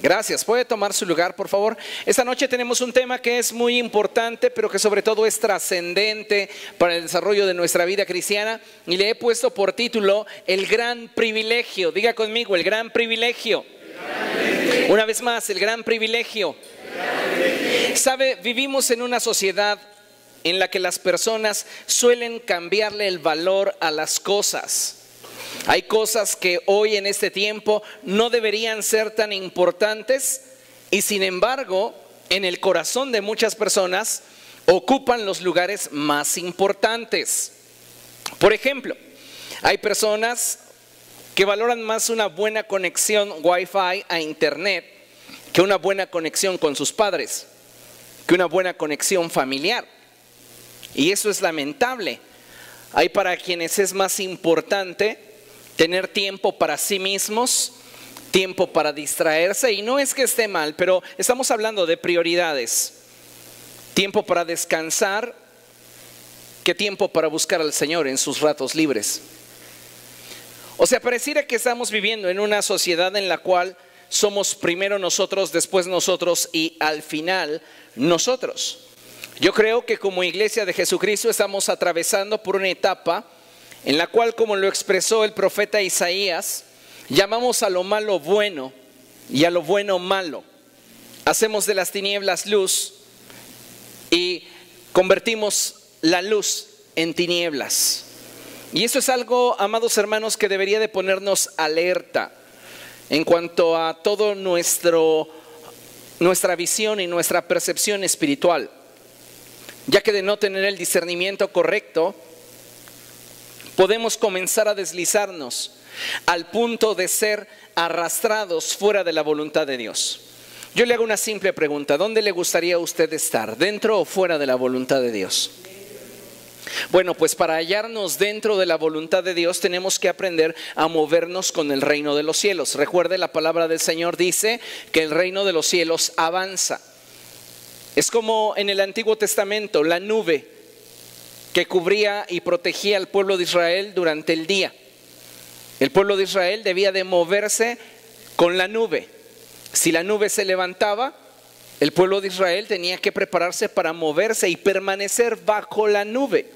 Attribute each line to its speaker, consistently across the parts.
Speaker 1: Gracias. ¿Puede tomar su lugar, por favor? Esta noche tenemos un tema que es muy importante, pero que sobre todo es trascendente para el desarrollo de nuestra vida cristiana. Y le he puesto por título El gran privilegio. Diga conmigo, el gran privilegio. Una vez más, el gran privilegio. Sabe, vivimos en una sociedad en la que las personas suelen cambiarle el valor a las cosas. Hay cosas que hoy en este tiempo no deberían ser tan importantes y sin embargo en el corazón de muchas personas ocupan los lugares más importantes. Por ejemplo, hay personas que valoran más una buena conexión Wi-Fi a internet que una buena conexión con sus padres, que una buena conexión familiar. Y eso es lamentable. Hay para quienes es más importante tener tiempo para sí mismos, tiempo para distraerse, y no es que esté mal, pero estamos hablando de prioridades. Tiempo para descansar, que tiempo para buscar al Señor en sus ratos libres. O sea, pareciera que estamos viviendo en una sociedad en la cual somos primero nosotros, después nosotros y al final nosotros. Yo creo que como Iglesia de Jesucristo estamos atravesando por una etapa en la cual, como lo expresó el profeta Isaías, llamamos a lo malo bueno y a lo bueno malo. Hacemos de las tinieblas luz y convertimos la luz en tinieblas. Y eso es algo, amados hermanos, que debería de ponernos alerta en cuanto a todo nuestra visión y nuestra percepción espiritual, ya que de no tener el discernimiento correcto, podemos comenzar a deslizarnos al punto de ser arrastrados fuera de la voluntad de Dios. Yo le hago una simple pregunta: ¿dónde le gustaría a usted estar? ¿Dentro o fuera de la voluntad de Dios? Bueno, pues para hallarnos dentro de la voluntad de Dios tenemos que aprender a movernos con el reino de los cielos. Recuerde, la palabra del Señor dice que el reino de los cielos avanza. Es como en el Antiguo Testamento, la nube que cubría y protegía al pueblo de Israel durante el día. El pueblo de Israel debía de moverse con la nube. Si la nube se levantaba, el pueblo de Israel tenía que prepararse para moverse y permanecer bajo la nube.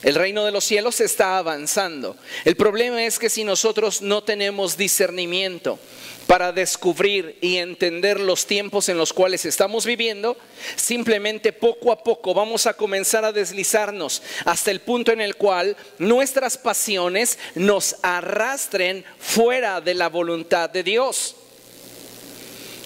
Speaker 1: El reino de los cielos está avanzando. El problema es que si nosotros no tenemos discernimiento para descubrir y entender los tiempos en los cuales estamos viviendo, simplemente poco a poco vamos a comenzar a deslizarnos hasta el punto en el cual nuestras pasiones nos arrastren fuera de la voluntad de Dios.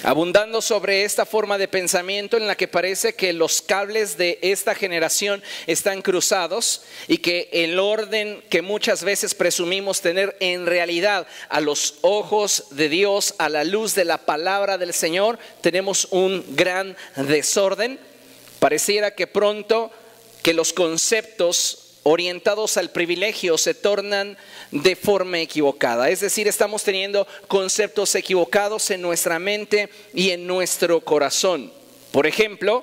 Speaker 1: Abundando sobre esta forma de pensamiento en la que parece que los cables de esta generación están cruzados y que el orden que muchas veces presumimos tener en realidad a los ojos de Dios, a la luz de la palabra del Señor, tenemos un gran desorden. Pareciera que pronto que los conceptos orientados al privilegio se tornan de forma equivocada. Es decir, estamos teniendo conceptos equivocados en nuestra mente y en nuestro corazón. Por ejemplo,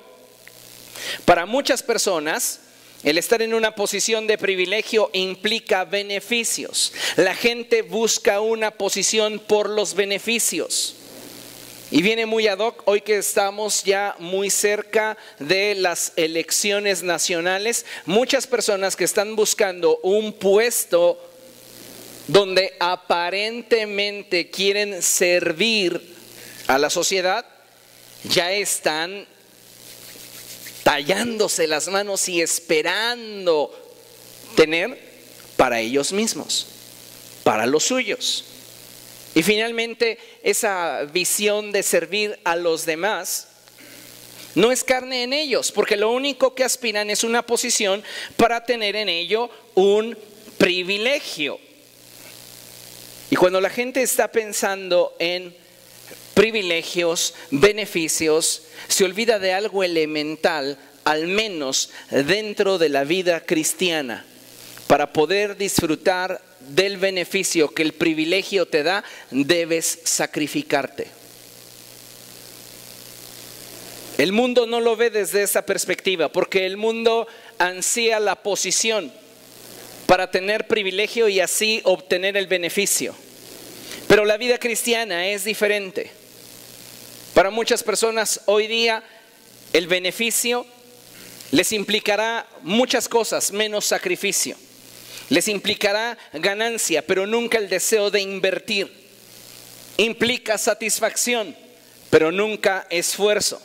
Speaker 1: para muchas personas, el estar en una posición de privilegio implica beneficios. La gente busca una posición por los beneficios. Y viene muy ad hoc hoy que estamos ya muy cerca de las elecciones nacionales. Muchas personas que están buscando un puesto donde aparentemente quieren servir a la sociedad, ya están tallándose las manos y esperando tener para ellos mismos, para los suyos. Y finalmente, esa visión de servir a los demás no es carne en ellos, porque lo único que aspiran es una posición para tener en ello un privilegio. Y cuando la gente está pensando en privilegios, beneficios, se olvida de algo elemental, al menos dentro de la vida cristiana. Para poder disfrutar del beneficio que el privilegio te da, debes sacrificarte. El mundo no lo ve desde esa perspectiva, porque el mundo ansía la posición para tener privilegio y así obtener el beneficio. Pero la vida cristiana es diferente. Para muchas personas hoy día el beneficio les implicará muchas cosas menos sacrificio. Les implicará ganancia, pero nunca el deseo de invertir. Implica satisfacción, pero nunca esfuerzo.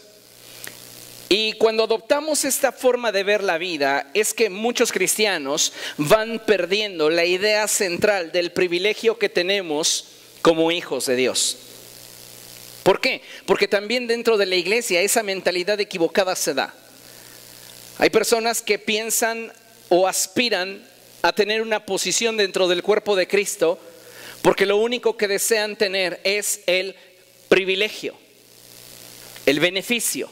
Speaker 1: Y cuando adoptamos esta forma de ver la vida, es que muchos cristianos van perdiendo la idea central del privilegio que tenemos como hijos de Dios. ¿Por qué? Porque también dentro de la iglesia esa mentalidad equivocada se da. Hay personas que piensan o aspiran a tener una posición dentro del cuerpo de Cristo porque lo único que desean tener es el privilegio, el beneficio,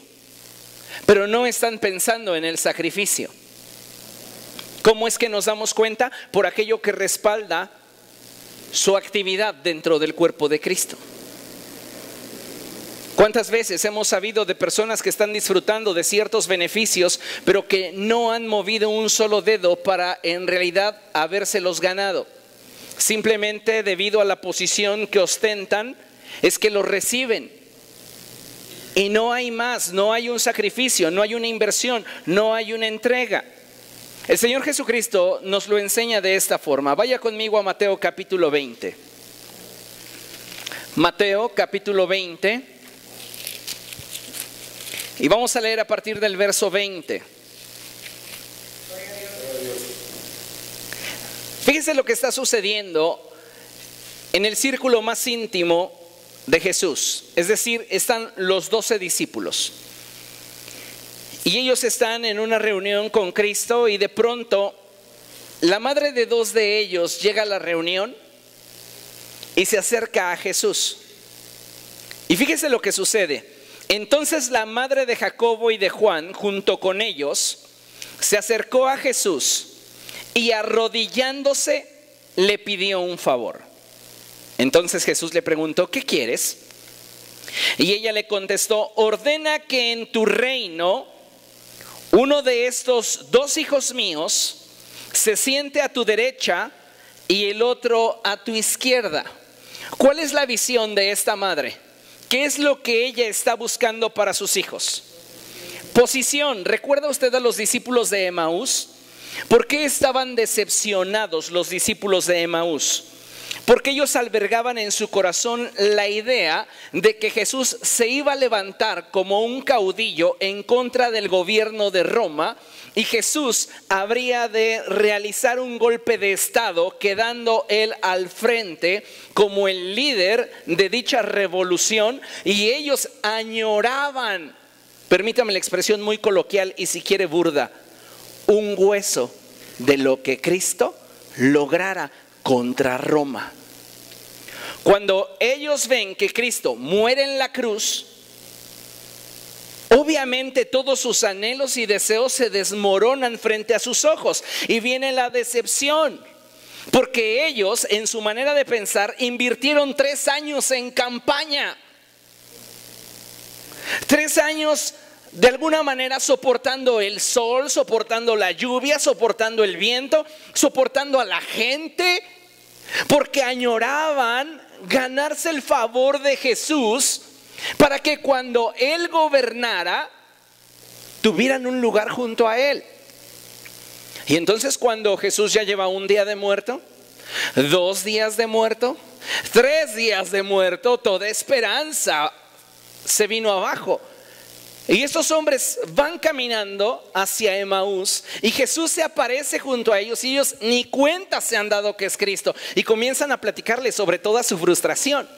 Speaker 1: pero no están pensando en el sacrificio. ¿Cómo es que nos damos cuenta? Por aquello que respalda su actividad dentro del cuerpo de Cristo. ¿Cuántas veces hemos sabido de personas que están disfrutando de ciertos beneficios, pero que no han movido un solo dedo para en realidad habérselos ganado? Simplemente debido a la posición que ostentan, es que los reciben. Y no hay más, no hay un sacrificio, no hay una inversión, no hay una entrega. El Señor Jesucristo nos lo enseña de esta forma. Vaya conmigo a Mateo capítulo 20. Mateo capítulo 20. Y vamos a leer a partir del verso 20. Fíjense lo que está sucediendo en el círculo más íntimo de Jesús. Es decir, están los 12 discípulos. Y ellos están en una reunión con Cristo y de pronto la madre de dos de ellos llega a la reunión y se acerca a Jesús. Y fíjense lo que sucede. Entonces la madre de Jacobo y de Juan, junto con ellos, se acercó a Jesús y arrodillándose le pidió un favor. Entonces Jesús le preguntó, ¿qué quieres? Y ella le contestó, ordena que en tu reino uno de estos dos hijos míos se siente a tu derecha y el otro a tu izquierda. ¿Cuál es la visión de esta madre? ¿Qué es lo que ella está buscando para sus hijos? Posición. ¿Recuerda usted a los discípulos de Emaús? ¿Por qué estaban decepcionados los discípulos de Emaús? Porque ellos albergaban en su corazón la idea de que Jesús se iba a levantar como un caudillo en contra del gobierno de Roma y Jesús habría de realizar un golpe de estado quedando él al frente como el líder de dicha revolución y ellos añoraban, permítame la expresión muy coloquial y si quiere burda, un hueso de lo que Cristo lograra contra Roma. Cuando ellos ven que Cristo muere en la cruz, obviamente todos sus anhelos y deseos se desmoronan frente a sus ojos y viene la decepción, porque ellos en su manera de pensar invirtieron 3 años en campaña, 3 años de alguna manera soportando el sol, soportando la lluvia, soportando el viento, soportando a la gente, porque añoraban ganarse el favor de Jesús para que cuando Él gobernara tuvieran un lugar junto a Él. Y entonces cuando Jesús ya lleva 1 día de muerto, 2 días de muerto, 3 días de muerto, toda esperanza se vino abajo. Y estos hombres van caminando hacia Emaús y Jesús se aparece junto a ellos y ellos ni cuenta se han dado que es Cristo y comienzan a platicarle sobre toda su frustración.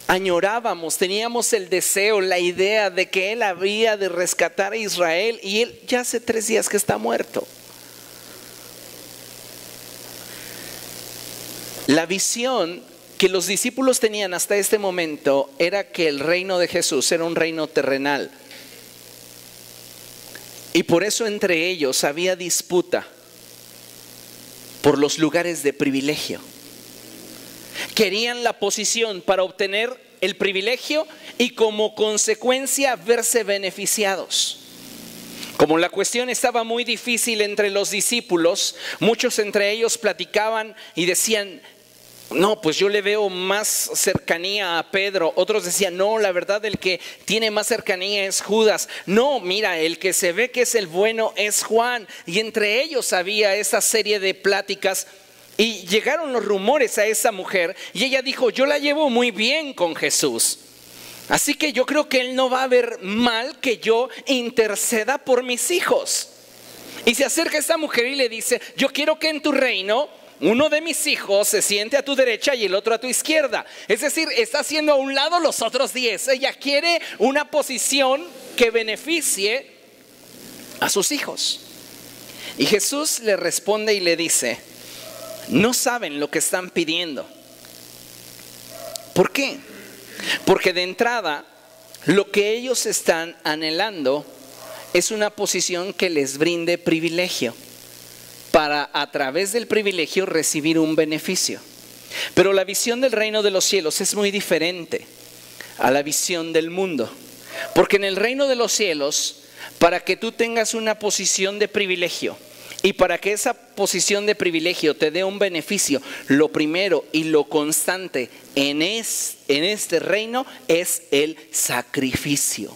Speaker 1: Añorábamos, teníamos el deseo, la idea de que Él había de rescatar a Israel y Él ya hace 3 días que está muerto. La visión que los discípulos tenían hasta este momento era que el reino de Jesús era un reino terrenal. Y por eso entre ellos había disputa por los lugares de privilegio. Querían la posición para obtener el privilegio y como consecuencia verse beneficiados. Como la cuestión estaba muy difícil entre los discípulos, muchos entre ellos platicaban y decían, no, pues yo le veo más cercanía a Pedro. Otros decían, no, la verdad el que tiene más cercanía es Judas. No, mira, el que se ve que es el bueno es Juan. Y entre ellos había esa serie de pláticas y llegaron los rumores a esa mujer y ella dijo, yo la llevo muy bien con Jesús. Así que yo creo que él no va a ver mal que yo interceda por mis hijos. Y se acerca esta mujer y le dice, yo quiero que en tu reino uno de mis hijos se siente a tu derecha y el otro a tu izquierda. Es decir, está haciendo a un lado los otros 10. Ella quiere una posición que beneficie a sus hijos. Y Jesús le responde y le dice, no saben lo que están pidiendo. ¿Por qué? Porque de entrada, lo que ellos están anhelando es una posición que les brinde privilegio, para a través del privilegio recibir un beneficio. Pero la visión del reino de los cielos es muy diferente a la visión del mundo. Porque en el reino de los cielos, para que tú tengas una posición de privilegio y para que esa posición de privilegio te dé un beneficio, lo primero y lo constante en este reino es el sacrificio.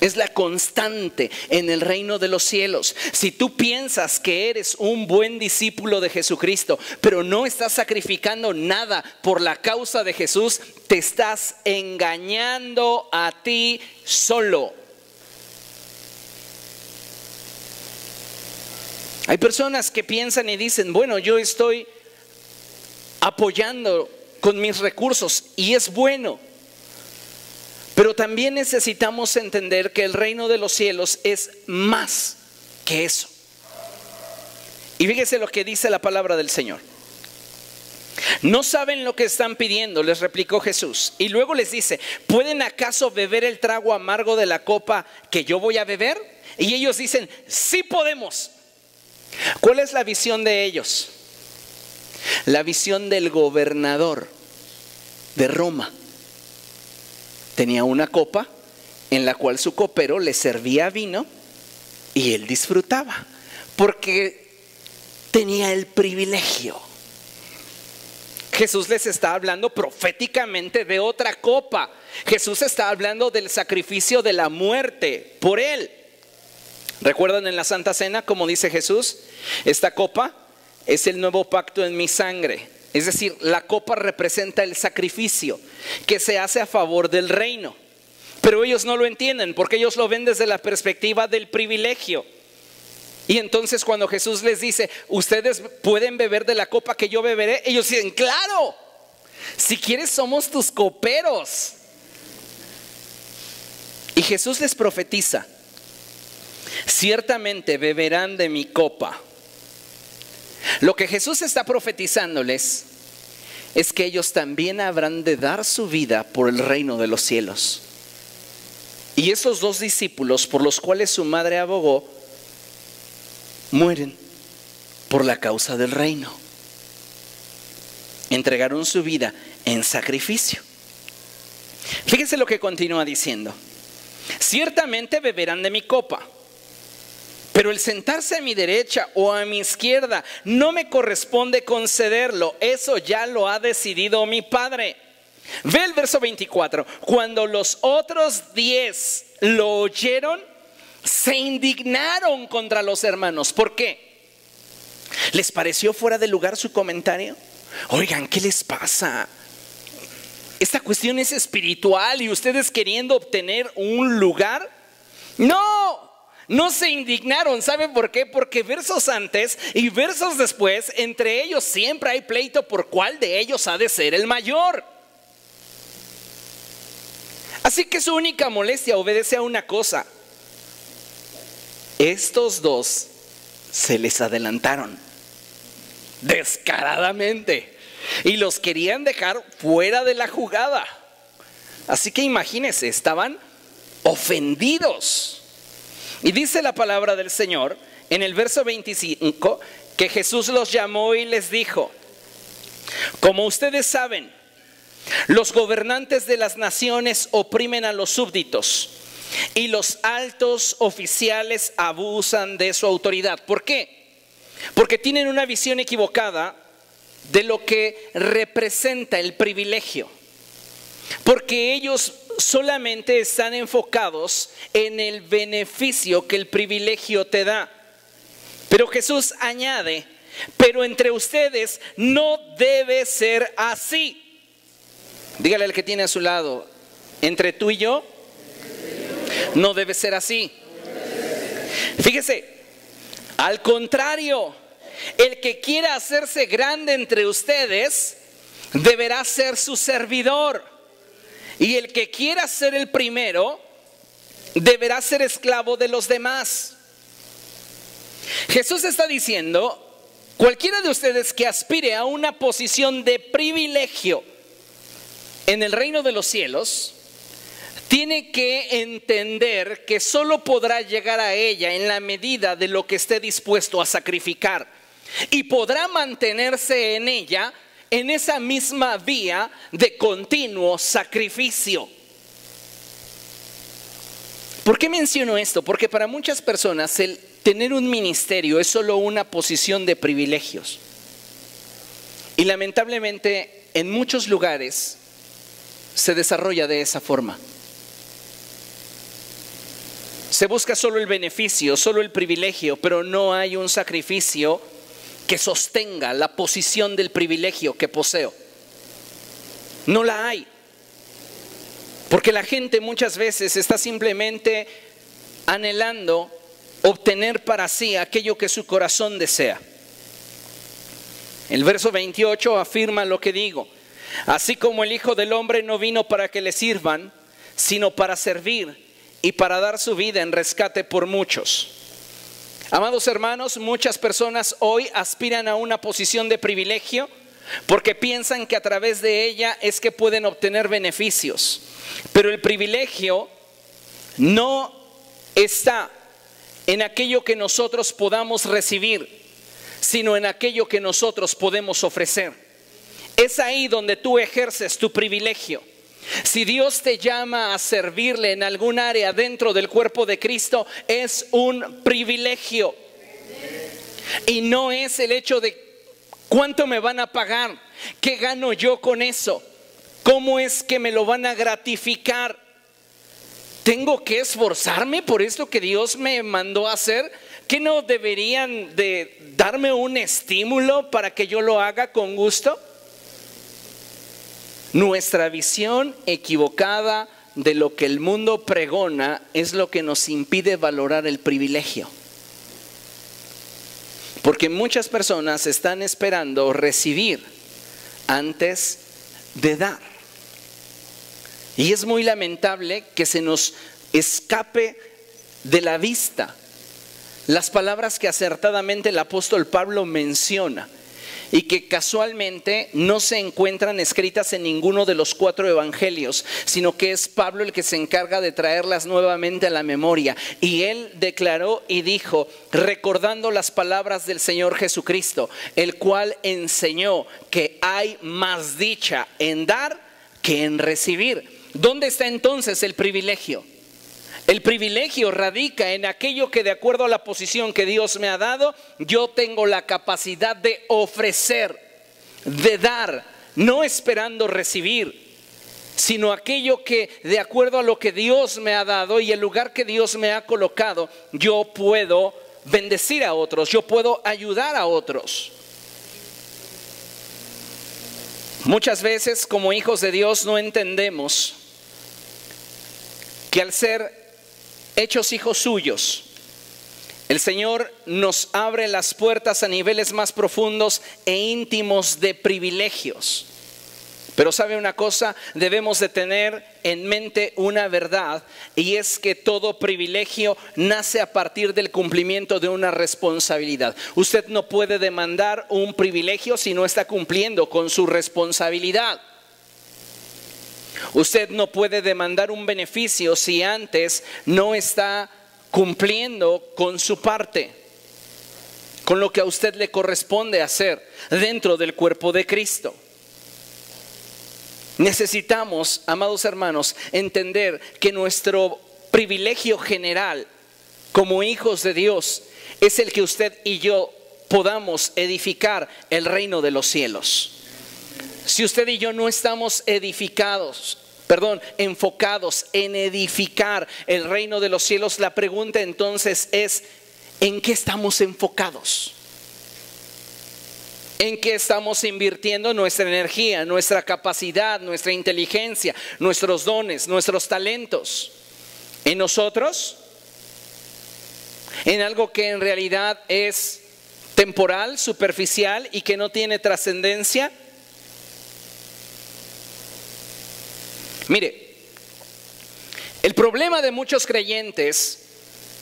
Speaker 1: Es la constante en el reino de los cielos. Si tú piensas que eres un buen discípulo de Jesucristo, pero no estás sacrificando nada por la causa de Jesús, te estás engañando a ti solo. Hay personas que piensan y dicen, bueno, yo estoy apoyando con mis recursos y es bueno. Pero también necesitamos entender que el reino de los cielos es más que eso. Y fíjese lo que dice la palabra del Señor. No saben lo que están pidiendo, les replicó Jesús. Y luego les dice, ¿pueden acaso beber el trago amargo de la copa que yo voy a beber? Y ellos dicen, sí podemos. ¿Cuál es la visión de ellos? La visión del gobernador de Roma. Tenía una copa en la cual su copero le servía vino y él disfrutaba, porque tenía el privilegio. Jesús les está hablando proféticamente de otra copa. Jesús está hablando del sacrificio de la muerte por él. ¿Recuerdan en la Santa Cena como dice Jesús? Esta copa es el nuevo pacto en mi sangre. Es decir, la copa representa el sacrificio que se hace a favor del reino. Pero ellos no lo entienden porque ellos lo ven desde la perspectiva del privilegio. Y entonces cuando Jesús les dice, ustedes pueden beber de la copa que yo beberé, ellos dicen, claro, si quieres somos tus coperos. Y Jesús les profetiza, ciertamente beberán de mi copa. Lo que Jesús está profetizándoles es que ellos también habrán de dar su vida por el reino de los cielos. Y esos dos discípulos por los cuales su madre abogó, mueren por la causa del reino. Entregaron su vida en sacrificio. Fíjense lo que continúa diciendo. Ciertamente beberán de mi copa, pero el sentarse a mi derecha o a mi izquierda no me corresponde concederlo. Eso ya lo ha decidido mi Padre. Ve el verso 24. Cuando los otros 10 lo oyeron, se indignaron contra los hermanos. ¿Por qué? ¿Les pareció fuera de lugar su comentario? Oigan, ¿qué les pasa? Esta cuestión es espiritual y ustedes queriendo obtener un lugar. No se indignaron. ¿Saben por qué? Porque versos antes y versos después, entre ellos siempre hay pleito por cuál de ellos ha de ser el mayor. Así que su única molestia obedece a una cosa. Estos dos se les adelantaron descaradamente y los querían dejar fuera de la jugada. Así que imagínense, estaban ofendidos. Y dice la palabra del Señor en el verso 25 que Jesús los llamó y les dijo: como ustedes saben, los gobernantes de las naciones oprimen a los súbditos y los altos oficiales abusan de su autoridad. ¿Por qué? Porque tienen una visión equivocada de lo que representa el privilegio, porque ellos solamente están enfocados en el beneficio que el privilegio te da. Pero Jesús añade, pero entre ustedes no debe ser así. Dígale al que tiene a su lado, entre tú y yo no debe ser así. Fíjese, al contrario, el que quiera hacerse grande entre ustedes deberá ser su servidor. Y el que quiera ser el primero deberá ser esclavo de los demás. Jesús está diciendo, cualquiera de ustedes que aspire a una posición de privilegio en el reino de los cielos, tiene que entender que solo podrá llegar a ella en la medida de lo que esté dispuesto a sacrificar. Y podrá mantenerse en ella, en esa misma vía de continuo sacrificio. ¿Por qué menciono esto? Porque para muchas personas el tener un ministerio es solo una posición de privilegios. Y lamentablemente en muchos lugares se desarrolla de esa forma. Se busca solo el beneficio, solo el privilegio, pero no hay un sacrificio que sostenga la posición del privilegio que poseo. No la hay. Porque la gente muchas veces está simplemente anhelando obtener para sí aquello que su corazón desea. El verso 28 afirma lo que digo. Así como el Hijo del Hombre no vino para que le sirvan, sino para servir y para dar su vida en rescate por muchos. Amados hermanos, muchas personas hoy aspiran a una posición de privilegio porque piensan que a través de ella es que pueden obtener beneficios. Pero el privilegio no está en aquello que nosotros podamos recibir, sino en aquello que nosotros podemos ofrecer. Es ahí donde tú ejerces tu privilegio. Si Dios te llama a servirle en algún área dentro del cuerpo de Cristo, es un privilegio. Y no es el hecho de cuánto me van a pagar, qué gano yo con eso, cómo es que me lo van a gratificar. ¿Tengo que esforzarme por esto que Dios me mandó a hacer? ¿Que no deberían de darme un estímulo para que yo lo haga con gusto? Nuestra visión equivocada de lo que el mundo pregona es lo que nos impide valorar el privilegio. Porque muchas personas están esperando recibir antes de dar. Y es muy lamentable que se nos escape de la vista las palabras que acertadamente el apóstol Pablo menciona y que casualmente no se encuentran escritas en ninguno de los 4 evangelios, sino que es Pablo el que se encarga de traerlas nuevamente a la memoria. Y él declaró y dijo, recordando las palabras del Señor Jesucristo, el cual enseñó que hay más dicha en dar que en recibir. ¿Dónde está entonces el privilegio? El privilegio radica en aquello que de acuerdo a la posición que Dios me ha dado, yo tengo la capacidad de ofrecer, de dar, no esperando recibir, sino aquello que de acuerdo a lo que Dios me ha dado y el lugar que Dios me ha colocado, yo puedo bendecir a otros, yo puedo ayudar a otros. Muchas veces como hijos de Dios no entendemos que al ser hechos hijos suyos, el Señor nos abre las puertas a niveles más profundos e íntimos de privilegios. Pero ¿sabe una cosa? Debemos de tener en mente una verdad, y es que todo privilegio nace a partir del cumplimiento de una responsabilidad. Usted no puede demandar un privilegio si no está cumpliendo con su responsabilidad. Usted no puede demandar un beneficio si antes no está cumpliendo con su parte, con lo que a usted le corresponde hacer dentro del cuerpo de Cristo. Necesitamos, amados hermanos, entender que nuestro privilegio general como hijos de Dios es el que usted y yo podamos edificar el reino de los cielos. Si usted y yo no estamos enfocados en edificar el reino de los cielos, la pregunta entonces es: ¿en qué estamos enfocados? ¿En qué estamos invirtiendo nuestra energía, nuestra capacidad, nuestra inteligencia, nuestros dones, nuestros talentos? ¿En nosotros? ¿En algo que en realidad es temporal, superficial y que no tiene trascendencia? Mire, el problema de muchos creyentes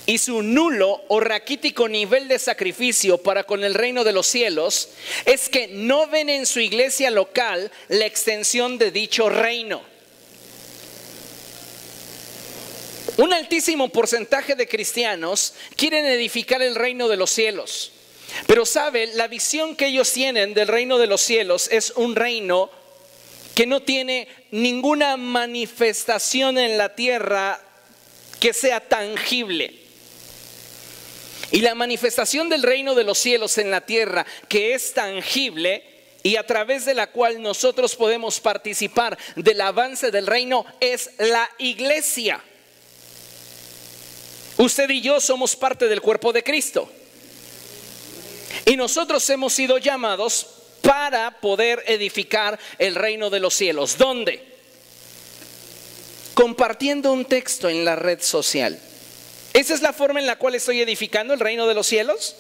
Speaker 1: y su nulo o raquítico nivel de sacrificio para con el reino de los cielos es que no ven en su iglesia local la extensión de dicho reino. Un altísimo porcentaje de cristianos quieren edificar el reino de los cielos, pero sabe, la visión que ellos tienen del reino de los cielos es un reino que no tiene ninguna manifestación en la tierra que sea tangible. Y la manifestación del reino de los cielos en la tierra, que es tangible y a través de la cual nosotros podemos participar del avance del reino, es la iglesia. Usted y yo somos parte del cuerpo de Cristo. Y nosotros hemos sido llamados para poder edificar el reino de los cielos. ¿Dónde? Compartiendo un texto en la red social. ¿Esa es la forma en la cual estoy edificando el reino de los cielos?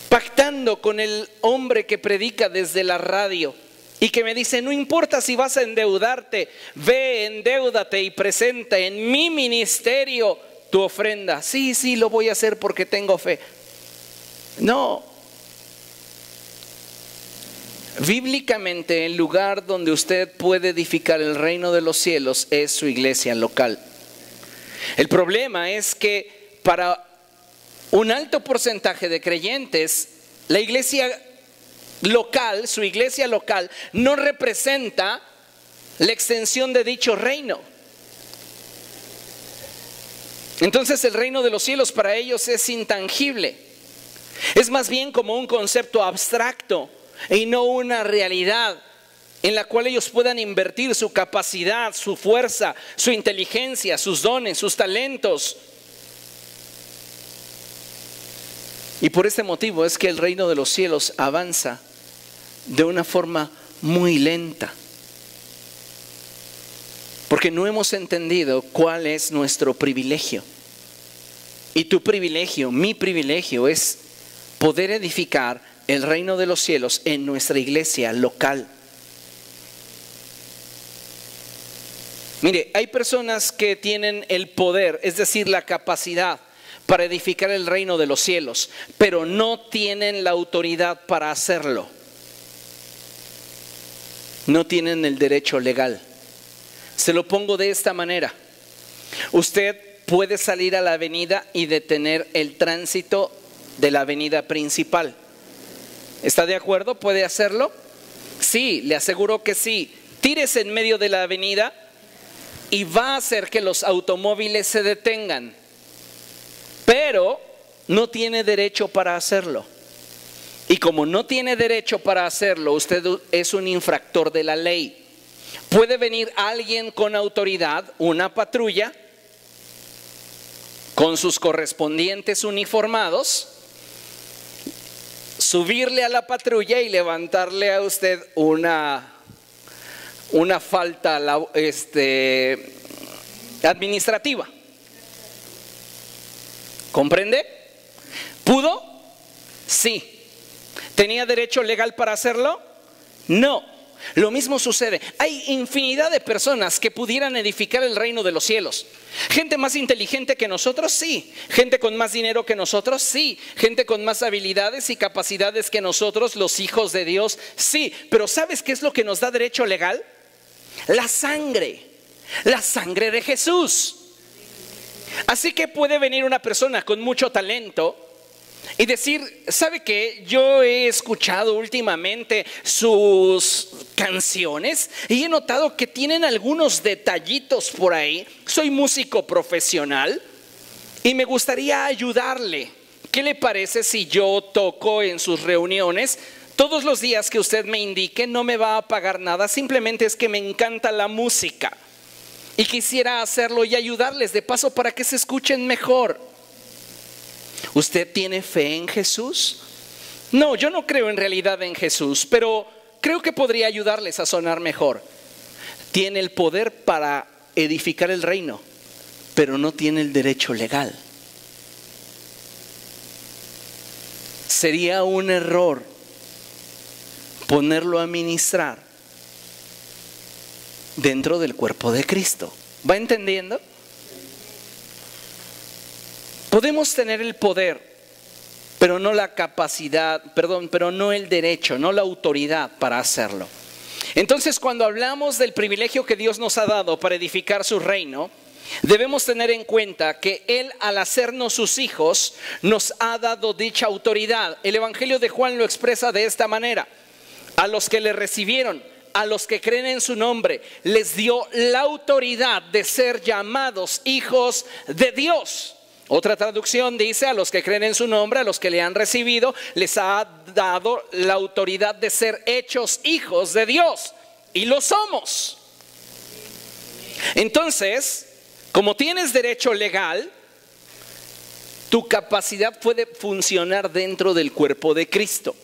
Speaker 1: Pactando con el hombre que predica desde la radio y que me dice: no importa si vas a endeudarte, ve, endeúdate y presenta en mi ministerio tu ofrenda. Sí, lo voy a hacer porque tengo fe. No. Bíblicamente, el lugar donde usted puede edificar el reino de los cielos es su iglesia local. El problema es que para un alto porcentaje de creyentes, la iglesia local, su iglesia local, no representa la extensión de dicho reino. Entonces el reino de los cielos para ellos es intangible. Es más bien como un concepto abstracto y no una realidad en la cual ellos puedan invertir su capacidad, su fuerza, su inteligencia, sus dones, sus talentos. Y por este motivo es que el reino de los cielos avanza de una forma muy lenta, porque no hemos entendido cuál es nuestro privilegio. Y tu privilegio, mi privilegio, es poder edificar el reino de los cielos en nuestra iglesia local. Mire, hay personas que tienen el poder, es decir, la capacidad para edificar el reino de los cielos, pero no tienen la autoridad para hacerlo. No tienen el derecho legal. Se lo pongo de esta manera: usted puede salir a la avenida y detener el tránsito de la avenida principal. ¿Está de acuerdo? ¿Puede hacerlo? Sí, le aseguro que sí. Tírese en medio de la avenida y va a hacer que los automóviles se detengan, pero no tiene derecho para hacerlo. Y como no tiene derecho para hacerlo, usted es un infractor de la ley. Puede venir alguien con autoridad, una patrulla, con sus correspondientes uniformados, subirle a la patrulla y levantarle a usted una falta administrativa. ¿Comprende? ¿Pudo? Sí. ¿Tenía derecho legal para hacerlo? No. Lo mismo sucede. Hay infinidad de personas que pudieran edificar el reino de los cielos. Gente más inteligente que nosotros, sí. Gente con más dinero que nosotros, sí. Gente con más habilidades y capacidades que nosotros, los hijos de Dios, sí. Pero ¿sabes qué es lo que nos da derecho legal? La sangre de Jesús. Así que puede venir una persona con mucho talento y decir: ¿sabe qué? Yo he escuchado últimamente sus canciones y he notado que tienen algunos detallitos por ahí. Soy músico profesional y me gustaría ayudarle ¿Qué le parece si yo toco en sus reuniones? Todos los días que usted me indique, no me va a pagar nada, simplemente es que me encanta la música y quisiera hacerlo y ayudarles de paso para que se escuchen mejor. ¿Usted tiene fe en Jesús? No, yo no creo en realidad en Jesús, pero creo que podría ayudarles a sonar mejor. Tiene el poder para edificar el reino, pero no tiene el derecho legal. Sería un error ponerlo a ministrar dentro del cuerpo de Cristo. ¿Va entendiendo? Podemos tener el poder, pero no la capacidad, pero no el derecho, no la autoridad para hacerlo. Entonces, cuando hablamos del privilegio que Dios nos ha dado para edificar su reino, debemos tener en cuenta que Él, al hacernos sus hijos, nos ha dado dicha autoridad. El Evangelio de Juan lo expresa de esta manera: a los que le recibieron, a los que creen en su nombre, les dio la autoridad de ser llamados hijos de Dios. Otra traducción dice: a los que creen en su nombre, a los que le han recibido, les ha dado la autoridad de ser hechos hijos de Dios. Y lo somos. Entonces, como tienes derecho legal, tu capacidad puede funcionar dentro del cuerpo de Cristo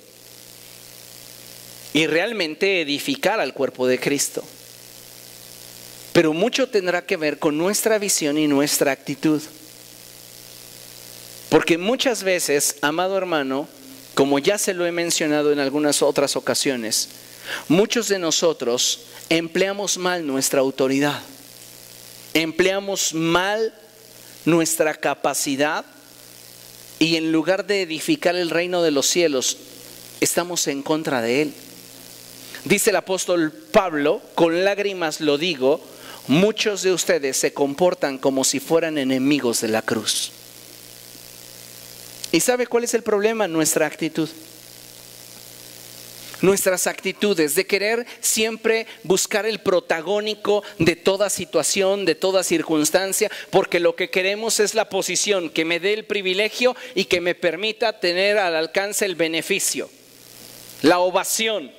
Speaker 1: y realmente edificar al cuerpo de Cristo. Pero mucho tendrá que ver con nuestra visión y nuestra actitud. Porque muchas veces, amado hermano, como ya se lo he mencionado en algunas otras ocasiones, muchos de nosotros empleamos mal nuestra autoridad, empleamos mal nuestra capacidad y en lugar de edificar el reino de los cielos, estamos en contra de él. Dice el apóstol Pablo: con lágrimas lo digo, muchos de ustedes se comportan como si fueran enemigos de la cruz. ¿Y sabe cuál es el problema? Nuestra actitud. Nuestras actitudes de querer siempre buscar el protagónico de toda situación, de toda circunstancia, porque lo que queremos es la posición que me dé el privilegio y que me permita tener al alcance el beneficio, la ovación,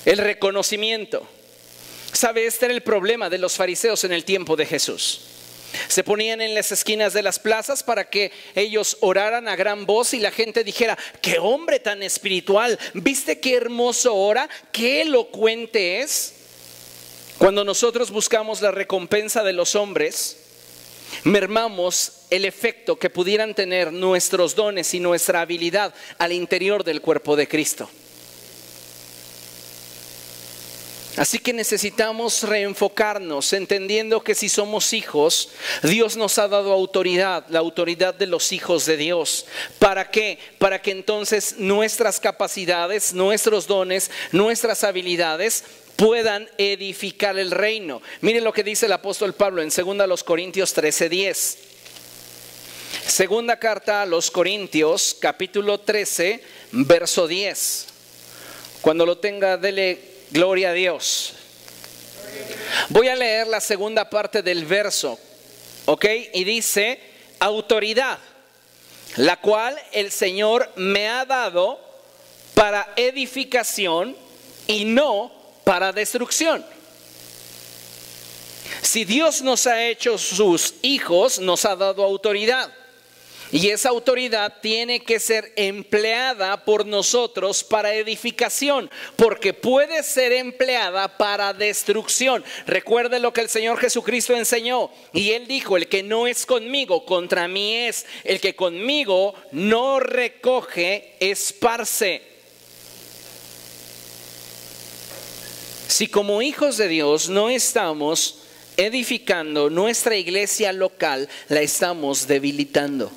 Speaker 1: el reconocimiento. ¿Sabe? Este era el problema de los fariseos en el tiempo de Jesús. Se ponían en las esquinas de las plazas para que ellos oraran a gran voz y la gente dijera: ¡qué hombre tan espiritual! ¿Viste qué hermoso ora? ¡Qué elocuente es! Cuando nosotros buscamos la recompensa de los hombres, mermamos el efecto que pudieran tener nuestros dones y nuestra habilidad al interior del cuerpo de Cristo. Así que necesitamos reenfocarnos, entendiendo que si somos hijos, Dios nos ha dado autoridad, la autoridad de los hijos de Dios. ¿Para qué? Para que entonces nuestras capacidades, nuestros dones, nuestras habilidades puedan edificar el reino. Miren lo que dice el apóstol Pablo en 2 Corintios 13:10. Segunda carta a los Corintios, capítulo 13, verso 10. Cuando lo tenga, dele gloria a Dios. Voy a leer la segunda parte del verso, ¿ok? Y dice: autoridad, la cual el Señor me ha dado para edificación y no para destrucción. Si Dios nos ha hecho sus hijos, nos ha dado autoridad. Y esa autoridad tiene que ser empleada por nosotros para edificación, porque puede ser empleada para destrucción. Recuerde lo que el Señor Jesucristo enseñó, y Él dijo: el que no es conmigo, contra mí es. El que conmigo no recoge, esparce. Si como hijos de Dios no estamos edificando nuestra iglesia local, la estamos debilitando.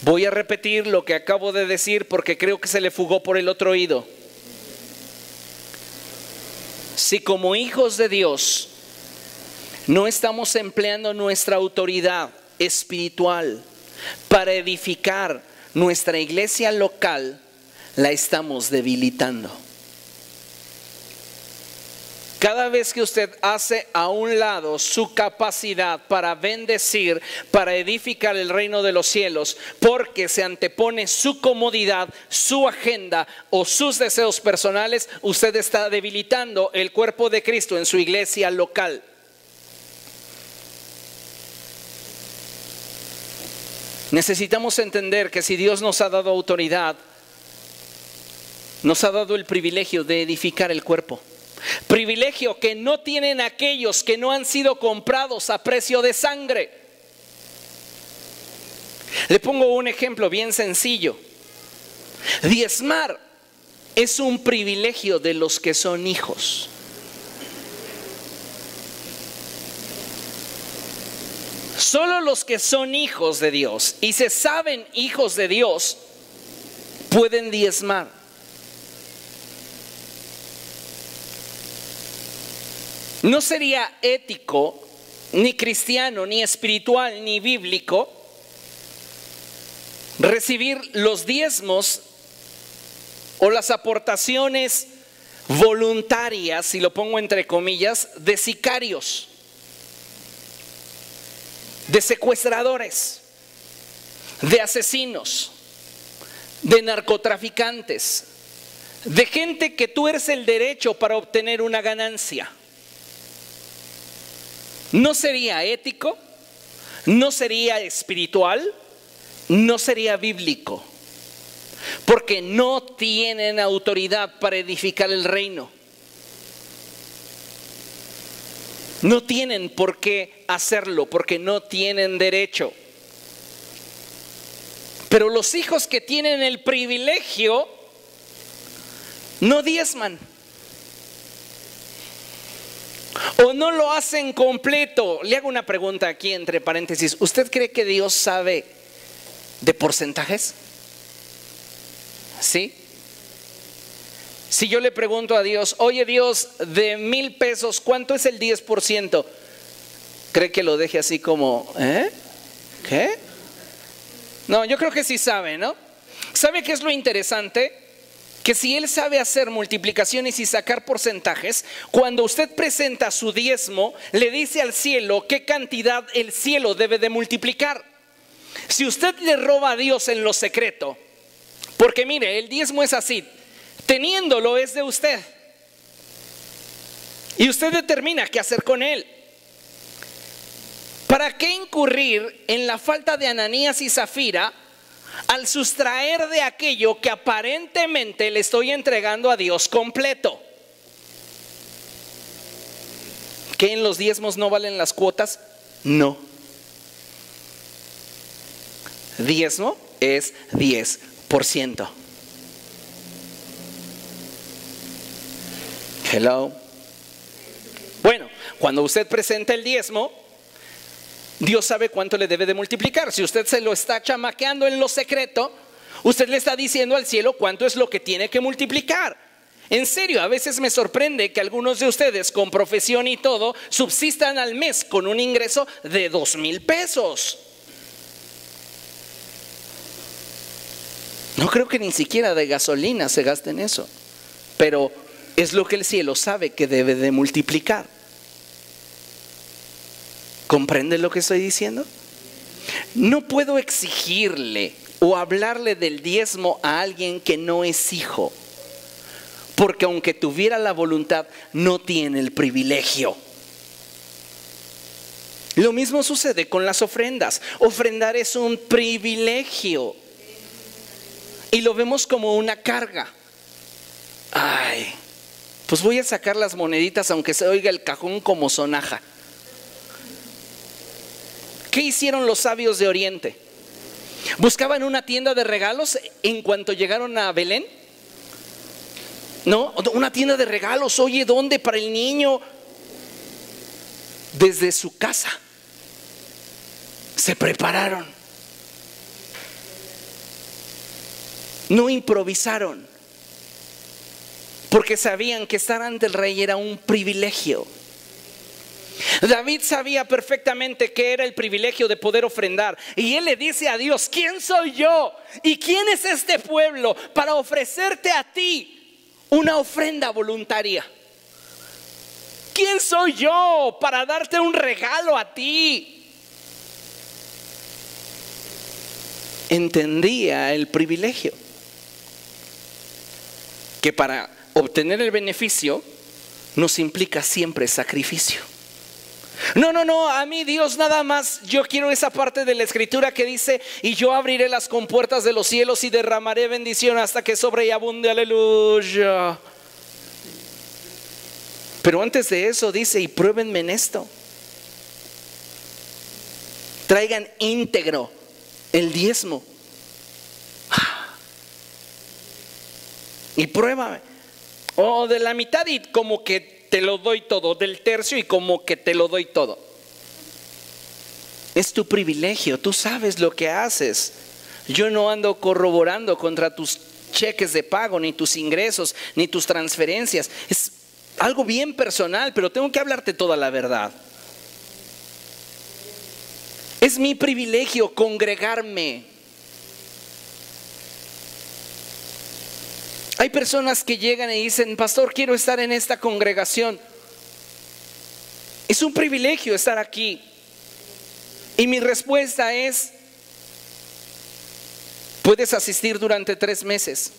Speaker 1: Voy a repetir lo que acabo de decir porque creo que se le fugó por el otro oído. Si como hijos de Dios no estamos empleando nuestra autoridad espiritual para edificar nuestra iglesia local, la estamos debilitando. Cada vez que usted hace a un lado su capacidad para bendecir, para edificar el reino de los cielos, porque se antepone su comodidad, su agenda o sus deseos personales, usted está debilitando el cuerpo de Cristo en su iglesia local. Necesitamos entender que si Dios nos ha dado autoridad, nos ha dado el privilegio de edificar el cuerpo. Privilegio que no tienen aquellos que no han sido comprados a precio de sangre. Le pongo un ejemplo bien sencillo. Diezmar es un privilegio de los que son hijos. Solo los que son hijos de Dios y se saben hijos de Dios pueden diezmar. No sería ético, ni cristiano, ni espiritual, ni bíblico recibir los diezmos o las aportaciones voluntarias, si lo pongo entre comillas, de sicarios, de secuestradores, de asesinos, de narcotraficantes, de gente que tuerce el derecho para obtener una ganancia. No sería ético, no sería espiritual, no sería bíblico, porque no tienen autoridad para edificar el reino. No tienen por qué hacerlo, porque no tienen derecho. Pero los hijos que tienen el privilegio no diezman. O no lo hacen completo. Le hago una pregunta aquí entre paréntesis. ¿Usted cree que Dios sabe de porcentajes? ¿Sí? Si yo le pregunto a Dios, oye Dios, de 1,000 pesos, ¿cuánto es el 10%? ¿Cree que lo deje así como, ¿qué? No, yo creo que sí sabe, ¿no? ¿Sabe qué es lo interesante? Que si Él sabe hacer multiplicaciones y sacar porcentajes, cuando usted presenta su diezmo, le dice al cielo qué cantidad el cielo debe de multiplicar. Si usted le roba a Dios en lo secreto, porque mire, el diezmo es así, teniéndolo es de usted, y usted determina qué hacer con él. ¿Para qué incurrir en la falta de Ananías y Zafira al sustraer de aquello que aparentemente le estoy entregando a Dios completo? ¿Que en los diezmos no valen las cuotas? No. Diezmo es 10%. Hello. Bueno, cuando usted presenta el diezmo, Dios sabe cuánto le debe de multiplicar. Si usted se lo está chamaqueando en lo secreto, usted le está diciendo al cielo cuánto es lo que tiene que multiplicar. En serio, a veces me sorprende que algunos de ustedes con profesión y todo subsistan al mes con un ingreso de 2,000 pesos. No creo que ni siquiera de gasolina se gasten eso, pero es lo que el cielo sabe que debe de multiplicar. ¿Comprende lo que estoy diciendo? No puedo exigirle o hablarle del diezmo a alguien que no es hijo, porque aunque tuviera la voluntad, no tiene el privilegio. Lo mismo sucede con las ofrendas. Ofrendar es un privilegio y lo vemos como una carga. Ay, pues voy a sacar las moneditas aunque se oiga el cajón como sonaja. ¿Qué hicieron los sabios de Oriente? ¿Buscaban una tienda de regalos en cuanto llegaron a Belén? No, una tienda de regalos. Oye, ¿dónde para el niño? Desde su casa se prepararon. No improvisaron, porque sabían que estar ante el rey era un privilegio. David sabía perfectamente que era el privilegio de poder ofrendar, y él le dice a Dios: ¿quién soy yo y quién es este pueblo para ofrecerte a ti una ofrenda voluntaria? ¿quién soy yo para darte un regalo a ti? Entendía el privilegio, que para obtener el beneficio nos implica siempre sacrificio. No, a mí Dios nada más, yo quiero esa parte de la escritura que dice: y yo abriré las compuertas de los cielos y derramaré bendición hasta que sobreabunde, aleluya. Pero antes de eso dice: y pruébenme en esto, traigan íntegro el diezmo y pruébame, o de la mitad y como que te lo doy todo, del tercio y como que te lo doy todo. Es tu privilegio, tú sabes lo que haces. Yo no ando corroborando contra tus cheques de pago, ni tus ingresos, ni tus transferencias. Es algo bien personal, pero tengo que hablarte toda la verdad. Es mi privilegio congregarme. Hay personas que llegan y dicen: pastor, quiero estar en esta congregación. Es un privilegio estar aquí. Y mi respuesta es: puedes asistir durante 3 meses.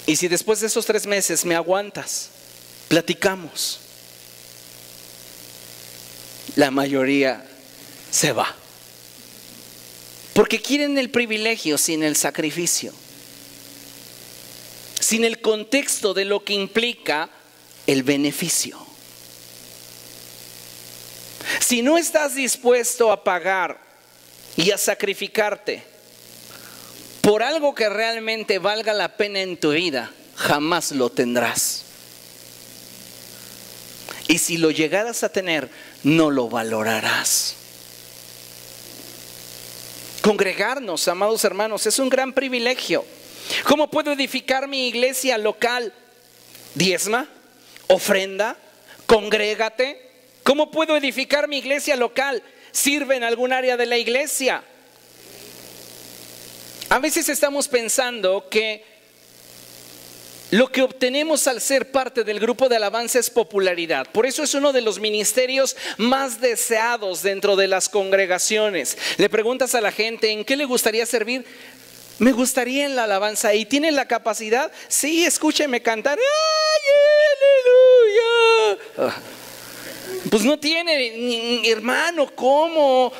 Speaker 1: Y si después de esos 3 meses me aguantas, platicamos. La mayoría se va, porque quieren el privilegio sin el sacrificio, sin el contexto de lo que implica el beneficio. Si no estás dispuesto a pagar y a sacrificarte por algo que realmente valga la pena en tu vida, jamás lo tendrás. Y si lo llegaras a tener, no lo valorarás. Congregarnos, amados hermanos, es un gran privilegio. ¿Cómo puedo edificar mi iglesia local? Diezma, ofrenda, congrégate. ¿Cómo puedo edificar mi iglesia local? Sirve en algún área de la iglesia. A veces estamos pensando que lo que obtenemos al ser parte del grupo de alabanza es popularidad. Por eso es uno de los ministerios más deseados dentro de las congregaciones. Le preguntas a la gente: ¿en qué le gustaría servir? Me gustaría en la alabanza. ¿Y tienen la capacidad? Sí, escúcheme cantar. ¡Ay, aleluya! Pues no tiene, hermano, ¿cómo?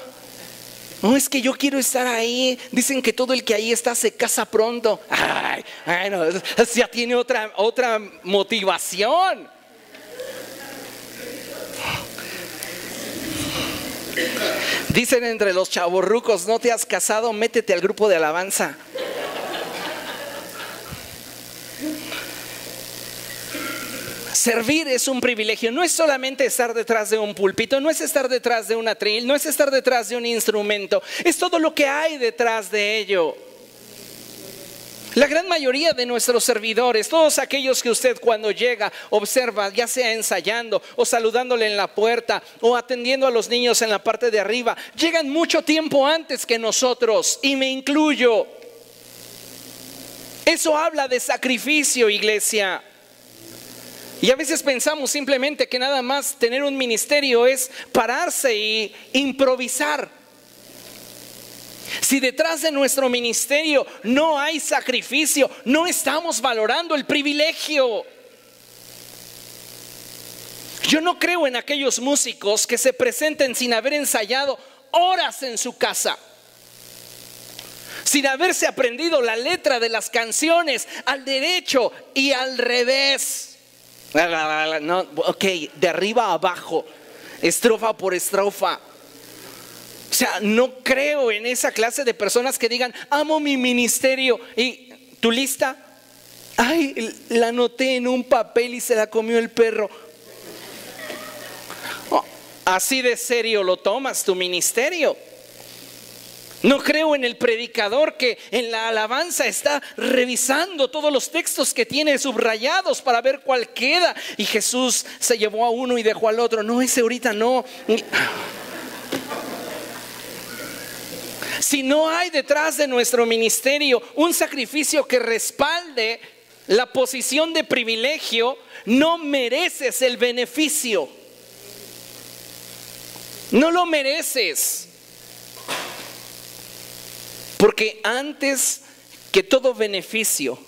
Speaker 1: No, es que yo quiero estar ahí. Dicen que todo el que ahí está se casa pronto. Ay, no, ya tiene otra motivación. Dicen entre los chavorrucos: no te has casado, métete al grupo de alabanza. Servir es un privilegio. No es solamente estar detrás de un púlpito, no es estar detrás de un atril, no es estar detrás de un instrumento. Es todo lo que hay detrás de ello. La gran mayoría de nuestros servidores, todos aquellos que usted cuando llega observa, ya sea ensayando o saludándole en la puerta o atendiendo a los niños en la parte de arriba, llegan mucho tiempo antes que nosotros, y me incluyo. Eso habla de sacrificio, iglesia. Y a veces pensamos simplemente que nada más tener un ministerio es pararse y improvisar. Si detrás de nuestro ministerio no hay sacrificio, no estamos valorando el privilegio. Yo no creo en aquellos músicos que se presenten sin haber ensayado horas en su casa, sin haberse aprendido la letra de las canciones al derecho y al revés. No, ok, de arriba a abajo, estrofa por estrofa. O sea, no creo en esa clase de personas que digan: amo mi ministerio. ¿Y tu lista? Ay, la anoté en un papel y se la comió el perro. Oh, así de serio lo tomas tu ministerio. No creo en el predicador que en la alabanza está revisando todos los textos que tiene subrayados para ver cuál queda. Y Jesús se llevó a uno y dejó al otro. No, ese ahorita no. Si no hay detrás de nuestro ministerio un sacrificio que respalde la posición de privilegio, no mereces el beneficio. No lo mereces. Porque antes que todo beneficio,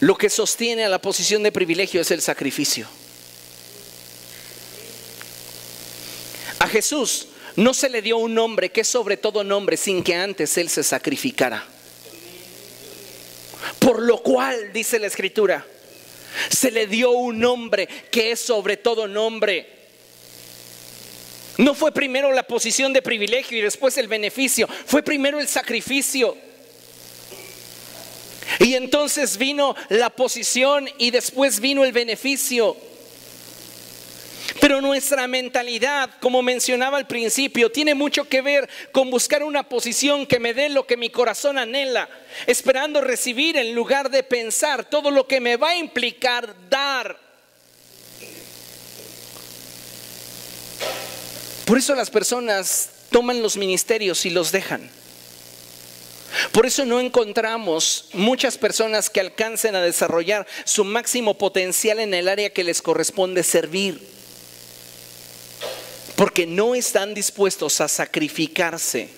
Speaker 1: lo que sostiene a la posición de privilegio es el sacrificio. A Jesús no se le dio un nombre que es sobre todo nombre sin que antes Él se sacrificara. Por lo cual, dice la Escritura, se le dio un nombre que es sobre todo nombre. No fue primero la posición de privilegio y después el beneficio, fue primero el sacrificio. Y entonces vino la posición y después vino el beneficio. Pero nuestra mentalidad, como mencionaba al principio, tiene mucho que ver con buscar una posición que me dé lo que mi corazón anhela, esperando recibir en lugar de pensar todo lo que me va a implicar dar. Por eso las personas toman los ministerios y los dejan. Por eso no encontramos muchas personas que alcancen a desarrollar su máximo potencial en el área que les corresponde servir. Porque no están dispuestos a sacrificarse.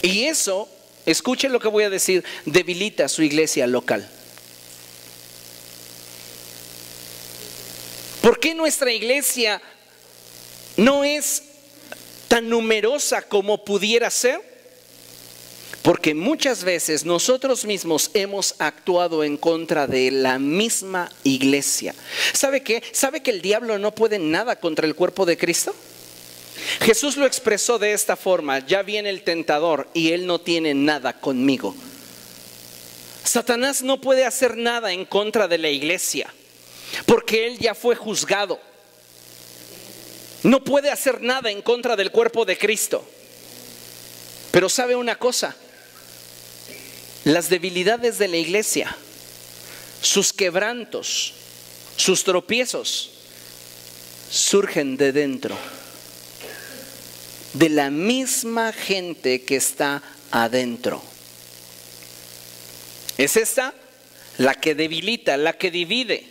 Speaker 1: Y eso, escuchen lo que voy a decir, debilita su iglesia local. ¿Por qué nuestra iglesia no es tan numerosa como pudiera ser? Porque muchas veces nosotros mismos hemos actuado en contra de la misma iglesia. ¿Sabe qué? ¿Sabe que el diablo no puede nada contra el cuerpo de Cristo? Jesús lo expresó de esta forma: ya viene el tentador y él no tiene nada conmigo. Satanás no puede hacer nada en contra de la iglesia, porque él ya fue juzgado. No puede hacer nada en contra del cuerpo de Cristo. Pero ¿sabe una cosa? Las debilidades de la iglesia, sus quebrantos, sus tropiezos, surgen de dentro, de la misma gente que está adentro. Es esta la que debilita, la que divide,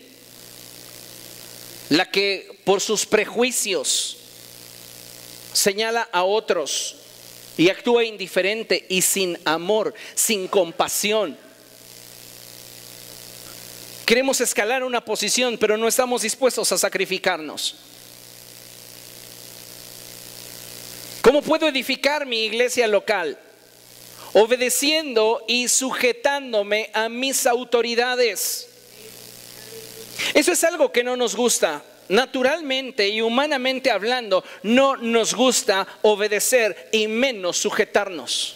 Speaker 1: la que por sus prejuicios señala a otros y actúa indiferente y sin amor, sin compasión. Queremos escalar una posición, pero no estamos dispuestos a sacrificarnos. ¿Cómo puedo edificar mi iglesia local? Obedeciendo y sujetándome a mis autoridades. Eso es algo que no nos gusta. Naturalmente y humanamente hablando, no nos gusta obedecer y menos sujetarnos.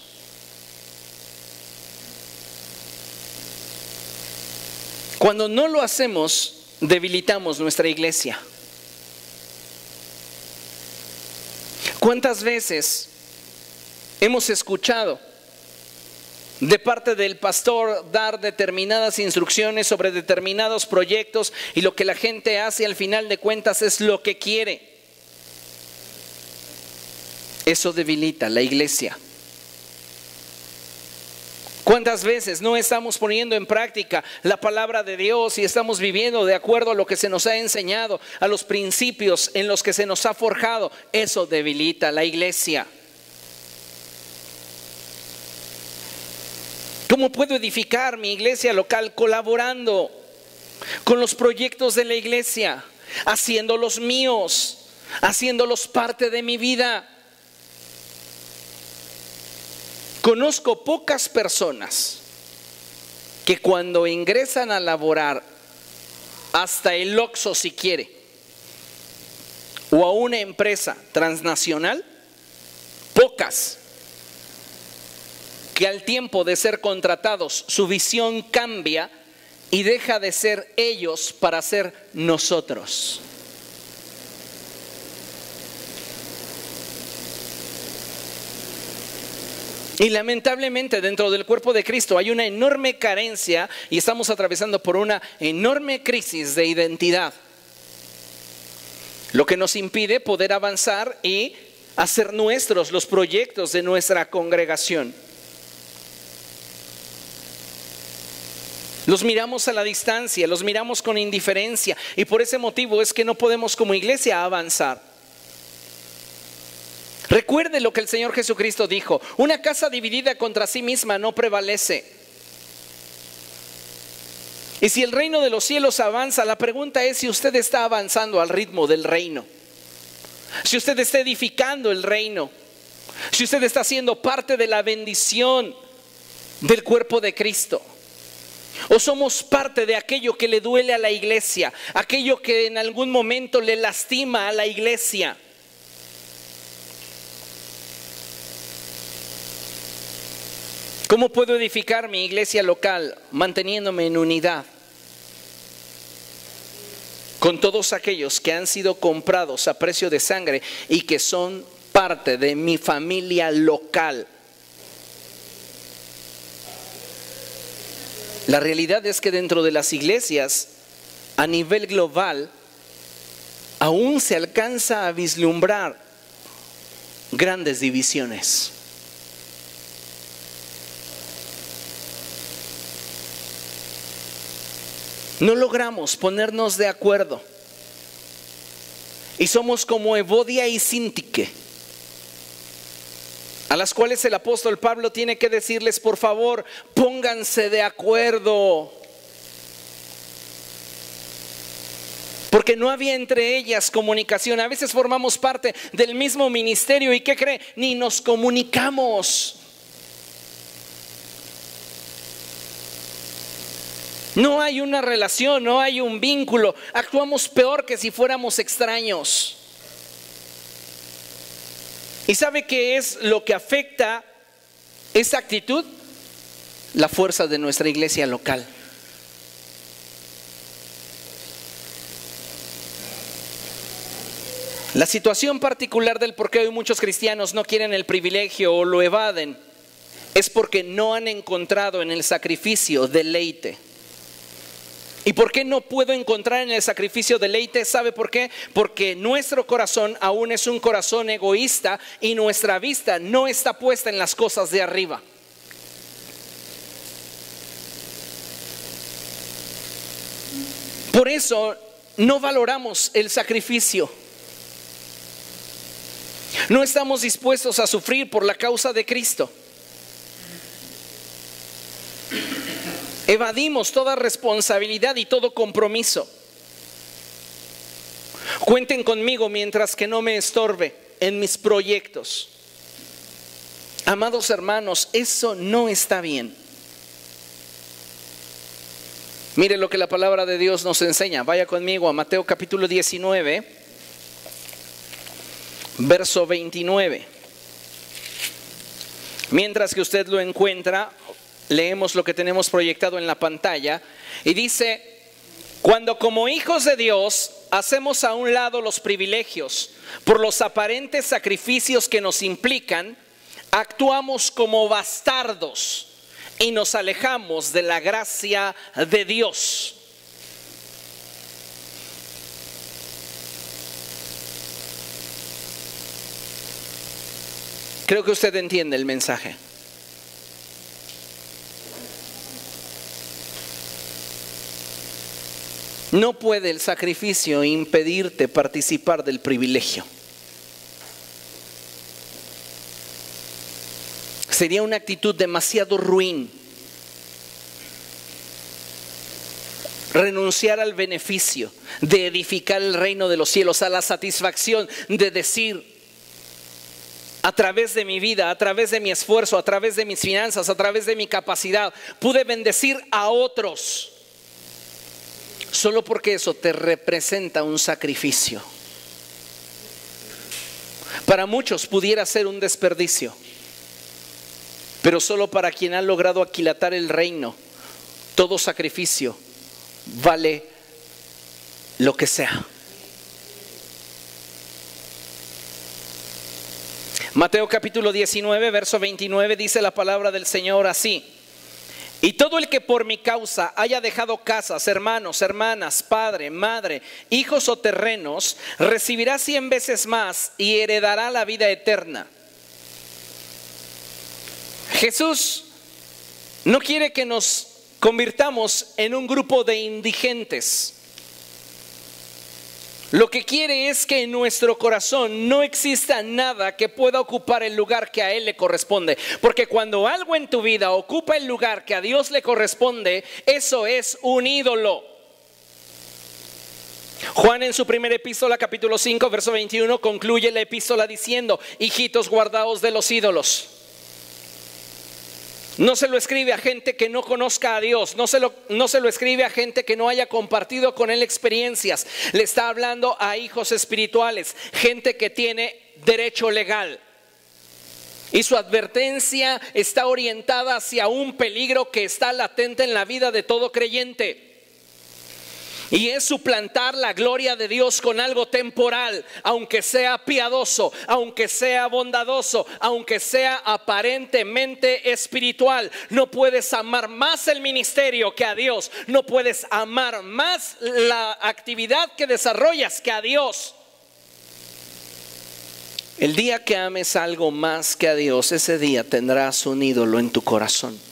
Speaker 1: Cuando no lo hacemos, debilitamos nuestra iglesia. ¿Cuántas veces hemos escuchado de parte del pastor dar determinadas instrucciones sobre determinados proyectos y lo que la gente hace al final de cuentas es lo que quiere? Eso debilita la iglesia. ¿Cuántas veces no estamos poniendo en práctica la palabra de Dios y estamos viviendo de acuerdo a lo que se nos ha enseñado, a los principios en los que se nos ha forjado? Eso debilita la iglesia. ¿Cómo puedo edificar mi iglesia local? Colaborando con los proyectos de la iglesia, haciéndolos míos, haciéndolos parte de mi vida. Conozco pocas personas que cuando ingresan a laborar, hasta el Oxxo si quiere, o a una empresa transnacional, pocas, que al tiempo de ser contratados su visión cambia y deja de ser ellos para ser nosotros. Y lamentablemente dentro del cuerpo de Cristo hay una enorme carencia y estamos atravesando por una enorme crisis de identidad, lo que nos impide poder avanzar y hacer nuestros los proyectos de nuestra congregación. Los miramos a la distancia, los miramos con indiferencia, y por ese motivo es que no podemos como iglesia avanzar. Recuerde lo que el Señor Jesucristo dijo: una casa dividida contra sí misma no prevalece. Y si el reino de los cielos avanza, la pregunta es si usted está avanzando al ritmo del reino, si usted está edificando el reino, si usted está siendo parte de la bendición del cuerpo de Cristo, o somos parte de aquello que le duele a la iglesia, aquello que en algún momento le lastima a la iglesia. ¿Cómo puedo edificar mi iglesia local manteniéndome en unidad con todos aquellos que han sido comprados a precio de sangre y que son parte de mi familia local? La realidad es que dentro de las iglesias a nivel global aún se alcanza a vislumbrar grandes divisiones. No logramos ponernos de acuerdo y somos como Evodia y Síntique, a las cuales el apóstol Pablo tiene que decirles: por favor, pónganse de acuerdo, porque no había entre ellas comunicación. A veces formamos parte del mismo ministerio y ¿qué cree? Ni nos comunicamos. No hay una relación, no hay un vínculo. Actuamos peor que si fuéramos extraños. ¿Y sabe qué es lo que afecta esa actitud? La fuerza de nuestra iglesia local. La situación particular del por qué hoy muchos cristianos no quieren el privilegio o lo evaden es porque no han encontrado en el sacrificio deleite. ¿Y por qué no puedo encontrar en el sacrificio deleite? ¿Sabe por qué? Porque nuestro corazón aún es un corazón egoísta y nuestra vista no está puesta en las cosas de arriba. Por eso no valoramos el sacrificio. No estamos dispuestos a sufrir por la causa de Cristo. Evadimos toda responsabilidad y todo compromiso. Cuenten conmigo mientras que no me estorbe en mis proyectos. Amados hermanos, eso no está bien. Mire lo que la palabra de Dios nos enseña. Vaya conmigo a Mateo capítulo 19, verso 29. Mientras que usted lo encuentra, leemos lo que tenemos proyectado en la pantalla y dice: cuando como hijos de Dios hacemos a un lado los privilegios por los aparentes sacrificios que nos implican, actuamos como bastardos y nos alejamos de la gracia de Dios. Creo que usted entiende el mensaje. No puede el sacrificio impedirte participar del privilegio. Sería una actitud demasiado ruin renunciar al beneficio de edificar el reino de los cielos, a la satisfacción de decir: a través de mi vida, a través de mi esfuerzo, a través de mis finanzas, a través de mi capacidad, pude bendecir a otros. Solo porque eso te representa un sacrificio. Para muchos pudiera ser un desperdicio, pero solo para quien ha logrado aquilatar el reino, todo sacrificio vale lo que sea. Mateo capítulo 19, verso 29 dice la palabra del Señor así: Y todo el que por mi causa haya dejado casas, hermanos, hermanas, padre, madre, hijos o terrenos, recibirá 100 veces más y heredará la vida eterna. Jesús no quiere que nos convirtamos en un grupo de indigentes. Lo que quiere es que en nuestro corazón no exista nada que pueda ocupar el lugar que a Él le corresponde. Porque cuando algo en tu vida ocupa el lugar que a Dios le corresponde, eso es un ídolo. Juan en su primera epístola, capítulo 5, verso 21, concluye la epístola diciendo: hijitos, guardaos de los ídolos. No se lo escribe a gente que no conozca a Dios, no se lo escribe a gente que no haya compartido con Él experiencias. Le está hablando a hijos espirituales, gente que tiene derecho legal. Y su advertencia está orientada hacia un peligro que está latente en la vida de todo creyente. Y es suplantar la gloria de Dios con algo temporal, aunque sea piadoso, aunque sea bondadoso, aunque sea aparentemente espiritual. No puedes amar más el ministerio que a Dios. No puedes amar más la actividad que desarrollas que a Dios. El día que ames algo más que a Dios, ese día tendrás un ídolo en tu corazón.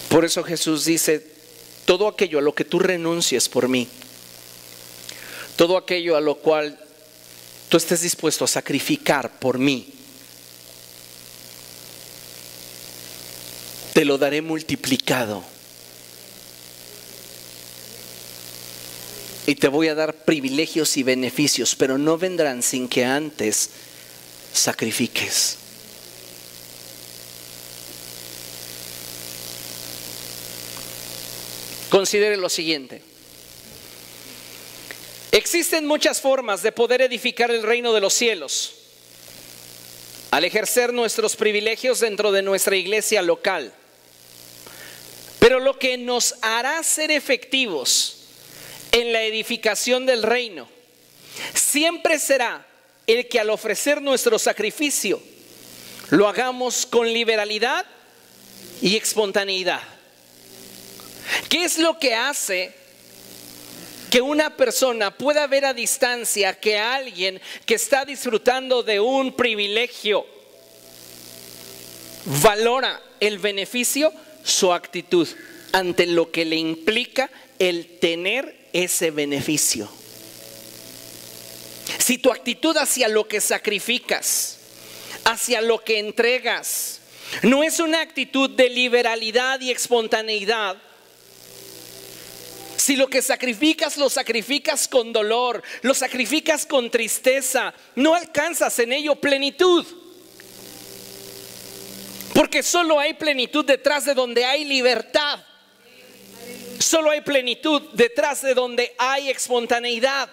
Speaker 1: Por eso Jesús dice: todo aquello a lo que tú renuncies por mí, todo aquello a lo cual tú estés dispuesto a sacrificar por mí, te lo daré multiplicado. Y te voy a dar privilegios y beneficios, pero no vendrán sin que antes sacrifiques. Considere lo siguiente: existen muchas formas de poder edificar el reino de los cielos al ejercer nuestros privilegios dentro de nuestra iglesia local. Pero lo que nos hará ser efectivos en la edificación del reino siempre será el que al ofrecer nuestro sacrificio lo hagamos con liberalidad y espontaneidad. ¿Qué es lo que hace que una persona pueda ver a distancia que alguien que está disfrutando de un privilegio valora el beneficio? Su actitud ante lo que le implica el tener ese beneficio. Si tu actitud hacia lo que sacrificas, hacia lo que entregas, no es una actitud de liberalidad y espontaneidad, si lo que sacrificas lo sacrificas con dolor, lo sacrificas con tristeza, no alcanzas en ello plenitud. Porque solo hay plenitud detrás de donde hay libertad. Solo hay plenitud detrás de donde hay espontaneidad.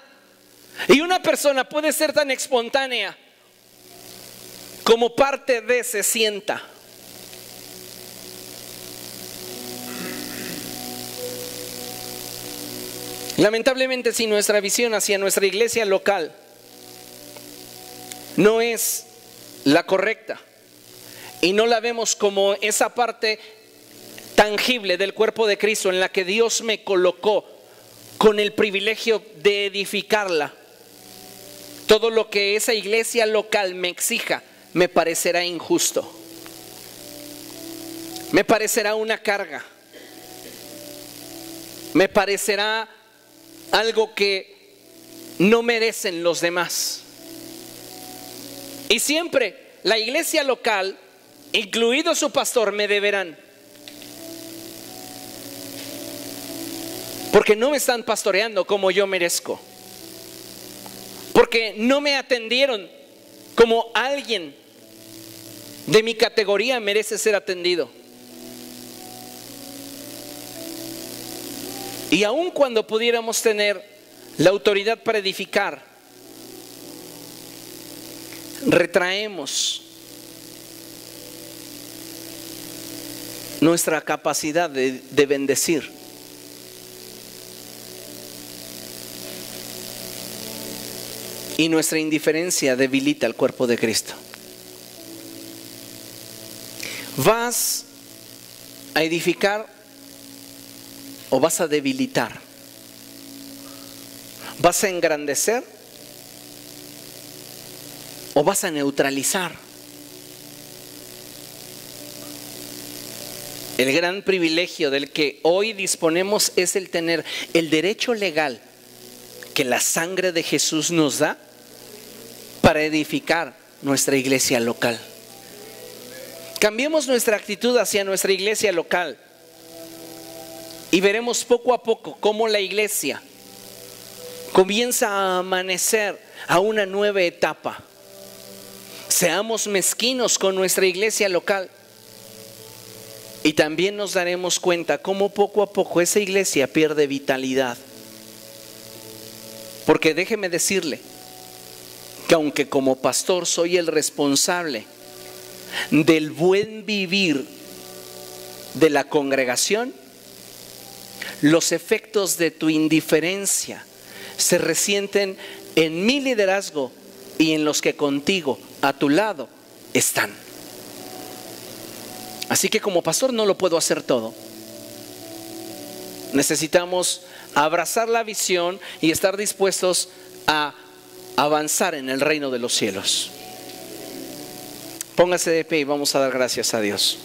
Speaker 1: Y una persona puede ser tan espontánea como parte de se sienta. Lamentablemente, si nuestra visión hacia nuestra iglesia local no es la correcta y no la vemos como esa parte tangible del cuerpo de Cristo en la que Dios me colocó con el privilegio de edificarla, todo lo que esa iglesia local me exija me parecerá injusto, me parecerá una carga, me parecerá algo que no merecen los demás. Y siempre la iglesia local, incluido su pastor, me deberán, porque no me están pastoreando como yo merezco, porque no me atendieron como alguien de mi categoría merece ser atendido. Y aun cuando pudiéramos tener la autoridad para edificar, retraemos nuestra capacidad de bendecir. Y nuestra indiferencia debilita el cuerpo de Cristo. ¿Vas a edificar o vas a debilitar? ¿Vas a engrandecer o vas a neutralizar? El gran privilegio del que hoy disponemos es el tener el derecho legal que la sangre de Jesús nos da para edificar nuestra iglesia local. Cambiemos nuestra actitud hacia nuestra iglesia local y veremos poco a poco cómo la iglesia comienza a amanecer a una nueva etapa. Seamos mezquinos con nuestra iglesia local y también nos daremos cuenta cómo poco a poco esa iglesia pierde vitalidad. Porque déjeme decirle que aunque como pastor soy el responsable del buen vivir de la congregación, los efectos de tu indiferencia se resienten en mi liderazgo y en los que contigo, a tu lado, están. Así que como pastor no lo puedo hacer todo. Necesitamos abrazar la visión y estar dispuestos a avanzar en el reino de los cielos. Póngase de pie y vamos a dar gracias a Dios.